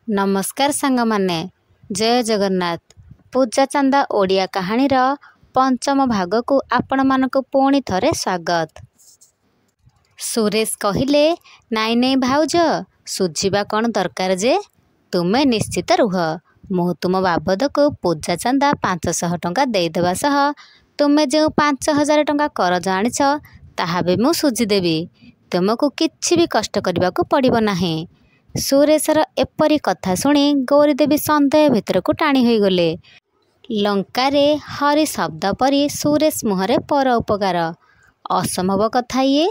नमस्कार सांग माने जय जगन्नाथ। पूजा चांदा ओडिया कहानीर पंचम भाग को आपण मानक पुणी थरे स्वागत। सुरेश कहिले नाई नाई भाउज सुझिबा कौन दरकार जे तुमे निश्चित रुह मु तुम बाबद को पूजा चांदा 500 टंका देदेवा सह तुमे जो 5000 टंका करज आनिछ ताहा भी मु सुझिदेवी। तुमको किछि भी कष्ट करने को पड़िब नाही। सुरेशर एपरी कथा शुणी गौरीदेवी सन्देह भितर को टाणी हो गले। लंकारे हरि शब्द परी सुरेश मुहरे पर उपकार असंभव कथा ये।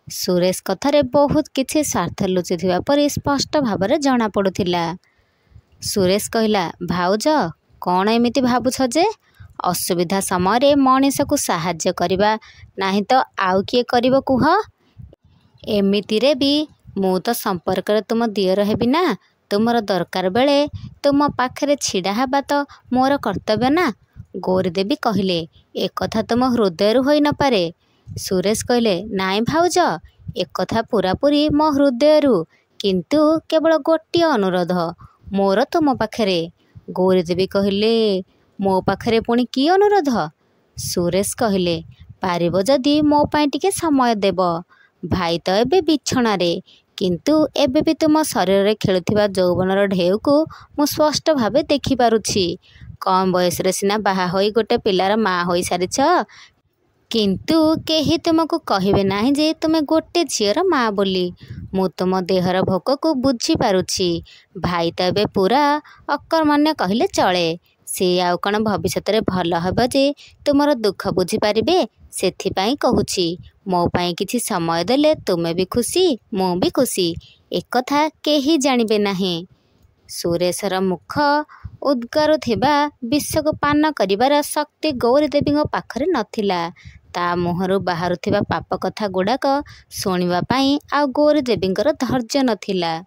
सुरेश कथारे बहुत किछि स्वार्थ लुचि थिबा परी स्पष्ट भाव जना पड़ुथिला। सुरेश कहला भाउज कौन एमिति भाबुछ जे असुविधा समय रे मनीष को साहाय्य करिबा नाही तो आउ किए करिबो कुह। एमिति रे भी मु तो संपर्क तुम दियर हेबी ना। तुमर दरकार बेले तुम पाखरे छिड़ा हेबा तो मोर कर्तव्य ना। गौरीदेवी कहले एक कथा तुम हृदय होई न पारे। सुरेश कहले नाई भाउज एक कथा पूरापूरी मो हृदय किंतु केवल गोटे अनुरोध मोर तुम पाखरे। गौरीदेवी कहले मो पाखरे पुणी की अनुरोध। सुरेश कहले पारिबो जदि मो पाई टिके समय देब। भाई तो एबे बिछणारे किंतु एबे भी तुम शरीर रे खेलुथिबा यौवनर ढेउ को मु स्पष्ट भावे देखि पारुछि। कम बयस रे सिना बाहा होई गोटे पिलार माँ होई सारिछ किंतु केही तुमको कहिबे नाही जे तुमे गोटे झियर माँ बोली। मु तुम देहर भोक को बुझी पारुछि। भाई तो एबे पूरा अकर्मण्य कहले चले। से आउ कण भविष्यत रे भल हबो जे तुमर दुख बुझी पारिबे सेथिपाई कहूछि। मो पाई किछि समय देले तुमे भी खुशी मु भी खुशी एक कथा केही जानिबे नाही। सुरेशर मुख उद्गार थिबा विश्व को पान करिबार शक्ति गौरीदेवी पाखरे नथिला। ता मुहरु बाहरुथिबा पाप कथा गुड़ाक शुणिबा पाई आ गौरीदेवींकर धैर्य नथिला।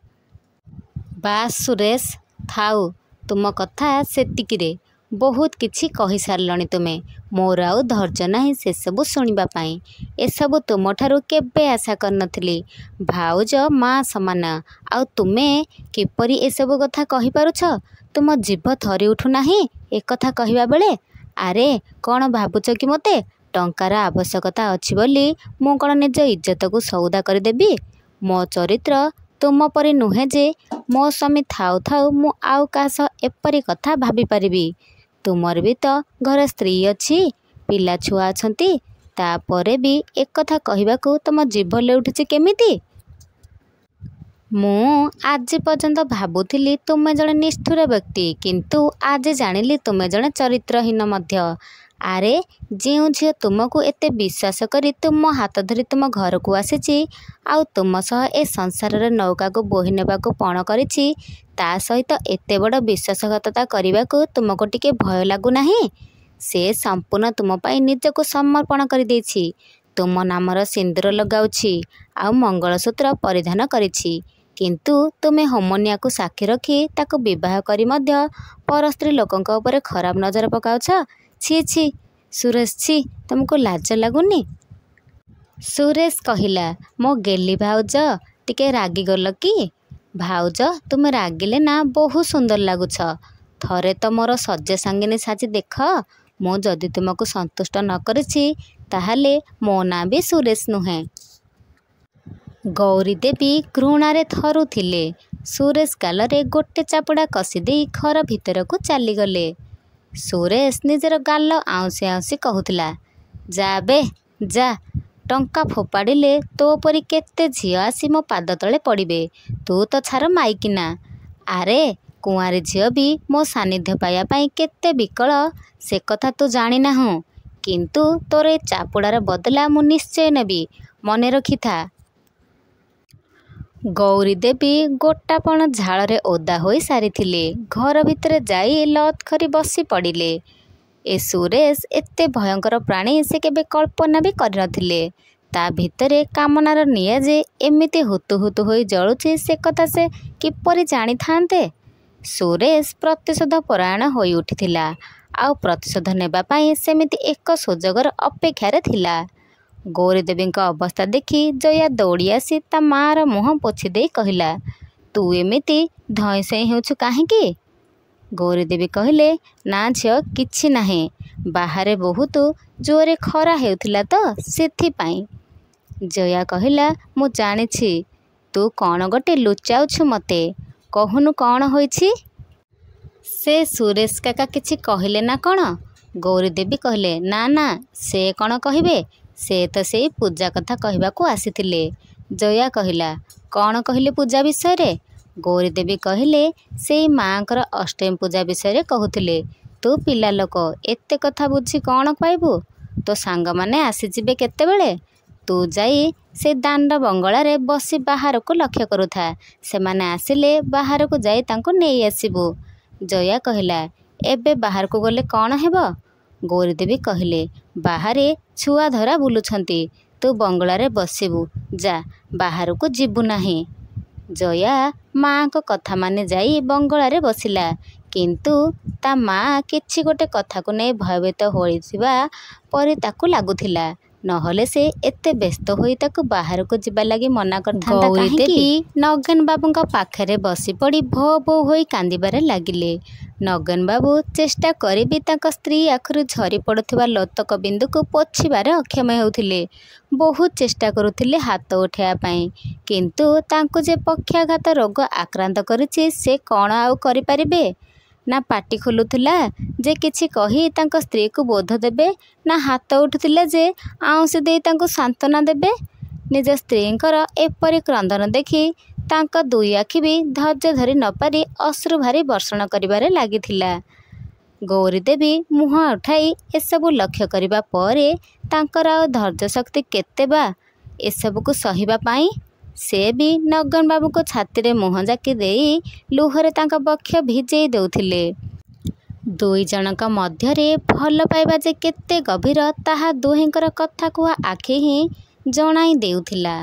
बास सुरेश थाउ तुम कथा सेतिकिरे बहुत किछि कहि सारलणी तुमे। मोर आउ धैर्य नाही से सब शुणिबा पाई। एसबु तुम ठारू केबे आशा करनथिली। भाउज माँ समान आउ तुमे किपरि एसबु कथा कहि पारुछ। तुम जीभ थरी उठु नाही एक कथा कहिबा बेले। आरे कौन भाबुछ कि मते टंकार आवश्यकता अछि बोली मु कौन निज इज्जत को सौदा कर देबी। मो चरित्र तुम परि नुहे जे मो स्वामी थाउ थाउ मु आउ कास एपरी कथा भाबी पारिबी। तुमर भी तो घर स्त्री अछि पिला छुआ अछंती तापरे भी एक कथा कहिबाकू तुम जीभ लेउठिछि केमिति। मु आज पर्यंत भाबुथिली तुमे जड़े निष्ठुर व्यक्ति किंतु आज जानिली तुमे जड़े चरित्रहीन मध्य। आरे जेउ झियो तुमको एते विश्वास करी तुम हाथ धरी तुम घर को आसीछि आउ तुम सह ए संसार रे नौका को बोही नेबा को पण करिछि ता सहित एते बड़ विश्वासघातता करने तुमको टिके भय लागू नाही। से संपूर्ण तुम पाई निज को समर्पण कर देछि। तुम नामर सिंदूर लगाउछि आउ मंगलसूत्र परिधान करिछि किंतु तुमे होमनिया को साक्षी रखी ताको विवाह करी मध्य पर स्त्री लोकंक ऊपर खराब नजर पकाउछ। छी छी सुरेश छी तुमको लाज लागुनी। सुरेश कहिला मो गेली भाउज टिके रागी गल कि। भाउज तुम रागिले ना बहुत सुंदर लगुछ। थरे तो मोर सज्ज सांगिनी साजी देख। मु जदि तुमको संतुष्ट न करिछि ताहाले मो ना भी सुरेश नुहे। गौरीदेवी घृणारे थरुथिले। सुरेश गालरे गोटे चापुड़ा कसी दे घर भितर को चली गले। सुरेश निजर गाल आउसी आउसी कहूला जा बे जा टंका फोपाड़िले तो परी केते झियो आसी मो पाद तले पड़िबे। तू तो छार माइकिना। आरे कुआरी झियो भी मो सानिध्य पाया पाई केते विकल से कथा तू जानी नाहु किंतु तोर ए चापुड़ार बदला मु निश्चय नेबी मने रखी था। गौरीदेवी गोटापण झाड़े ओदा होई सारिथिले। घर भितर जाई लत खरी बसी पड़िले। ए सुरेश एते भयंकर प्राणी से केबे कल्पना भी कर नथिले। ता भितरे कामनार निया जे एमिति हुतु हुतु होई जळुछि से कथा से किपरि जानी थांते। सुरेश प्रतिशोध परायण होई उठिथिला आउ प्रतिशोध नेबा पाई सेमिति एक सुजोगर अपेक्षारे थिला। गौरीदेवी अवस्था देखी जया दौड़ी आसी ता मार मुह पोछि दे कहला ତୁ ଏମିତି ଧଇଁସଇଁ ହେଉଛୁ କାହିଁକି? ଗୌରୀଦେବୀ କହିଲେ, ନା ଝିଅ କିଛି ନାହିଁ, ବାହାରେ ବହୁତ ଜୋରରେ ଖରା ହେଉଥିଲା ତ ସେଥିପାଇଁ। ଜୟା କହିଲା, ମୁଁ ଜାଣିଛି ତୁ କ'ଣ ଗୋଟେ ଲୁଚାଉଛୁ ମୋତେ, କହୁନୁ କ'ଣ ହୋଇଛି? ସେ ସୁରେଶ କାକା କିଛି କହିଲେ ନା କ'ଣ? ଗୌରୀଦେବୀ କହିଲେ, ନା ନା ସେ କ'ଣ କହିବେ, ସେ ତ ସେଇ ପୂଜା କଥା କହିବାକୁ ଆସିଥିଲେ। ଜୟା କହିଲା, କ'ଣ କହିଲେ ପୂଜା ବିଷୟରେ? ଗୌରୀଦେବୀ କହିଲେ, ସେଇ ମାଆଙ୍କର ଅଷ୍ଟମୀ ପୂଜା ବିଷୟରେ କହୁଥିଲେ। ତୁ ପିଲା ଲୋକ ଏତେ କଥା ବୁଝି କ'ଣ ପାଇବୁ? ତୋ ସାଙ୍ଗମାନେ ଆସିଯିବେ କେତେବେଳେ? ତୁ ଯାଇ ସେ ଦାଣ୍ଡ ବଙ୍ଗଳାରେ ବସି ବାହାରକୁ ଲକ୍ଷ୍ୟ କରୁଥା, ସେମାନେ ଆସିଲେ ବାହାରକୁ ଯାଇ ତାଙ୍କୁ ନେଇ ଆସିବୁ। ଜୟା କହିଲା, ଏବେ ବାହାରକୁ ଗଲେ କ'ଣ ହେବ? ଗୌରୀଦେବୀ କହିଲେ, ବାହାରେ ଛୁଆ ଧରା ବୁଲୁଛନ୍ତି, ତୁ ବଙ୍ଗଳାରେ ବସିବୁ, ଯା ବାହାରକୁ ଯିବୁ ନାହିଁ। ଜୟା ମାଆଙ୍କ କଥା ମାନି ଯାଇ ବଙ୍ଗଳାରେ ବସିଲା, କିନ୍ତୁ ତା ମାଆ କିଛି ଗୋଟେ କଥାକୁ ନେଇ ଭୟଭୀତ ହୋଇଥିବା ପରି ତାକୁ ଲାଗୁଥିଲା, ନହେଲେ ସେ ଏତେ ବ୍ୟସ୍ତ ହୋଇ ତାକୁ ବାହାରକୁ ଯିବା ଲାଗି ମନା କରିଥାନ୍ତା କାହିଁକି? ଗୌରୀଦେବୀ ନଗେନ ବାବୁଙ୍କ ପାଖରେ ବସି ପଡ଼ି ଭୋ ଭୋ ହୋଇ କାନ୍ଦିବାରେ ଲାଗିଲେ। ନଗେନ ବାବୁ ଚେଷ୍ଟା କରି ବି ତାଙ୍କ ସ୍ତ୍ରୀ ଆଖିରୁ ଝରି ପଡ଼ୁଥିବା ଲୋତକ ବିନ୍ଦୁକୁ ପୋଛିବାରେ ଅକ୍ଷମ ହେଉଥିଲେ। ବହୁତ ଚେଷ୍ଟା କରୁଥିଲେ ହାତ ଉଠାଇବା ପାଇଁ, କିନ୍ତୁ ତାଙ୍କୁ ଯେ ପକ୍ଷାଘାତ ରୋଗ ଆକ୍ରାନ୍ତ କରିଛି ସେ କ'ଣ ଆଉ କରିପାରିବେ? ନା ପାଟି ଖୋଲୁଥିଲା ଯେ କିଛି କହି ତାଙ୍କ ସ୍ତ୍ରୀକୁ ବୋଧ ଦେବେ, ନା ହାତ ଉଠୁଥିଲା ଯେ ଆଉଁସି ଦେଇ ତାଙ୍କୁ ସାନ୍ତ୍ୱନା ଦେବେ। ନିଜ ସ୍ତ୍ରୀଙ୍କର ଏପରି କ୍ରନ୍ଦନ ଦେଖି ତାଙ୍କ ଦୁଇ ଆଖି ବି ଧୈର୍ଯ୍ୟ ଧରି ନପାରି ଅଶ୍ରୁ ଭାରି ବର୍ଷଣ କରିବାରେ ଲାଗିଥିଲା। ଗୌରୀଦେବୀ ମୁହଁ ଉଠାଇ ଏସବୁ ଲକ୍ଷ୍ୟ କରିବା ପରେ ତାଙ୍କର ଆଉ ଧୈର୍ଯ୍ୟ ଶକ୍ତି କେତେ ବା ଏସବୁକୁ ସହିବା ପାଇଁ? ସେ ବି ନଗେନ ବାବୁଙ୍କ ଛାତିରେ ମୁହଁ ଜାକି ଦେଇ ଲୁହରେ ତାଙ୍କ ବକ୍ଷ ଭିଜେଇ ଦେଉଥିଲେ। ଦୁଇ ଜଣଙ୍କ ମଧ୍ୟରେ ଭଲ ପାଇବା ଯେ କେତେ ଗଭୀର ତାହା ଦୁହିଁଙ୍କର କଥା କୁହା ଆଖି ହିଁ ଜଣାଇ ଦେଉଥିଲା।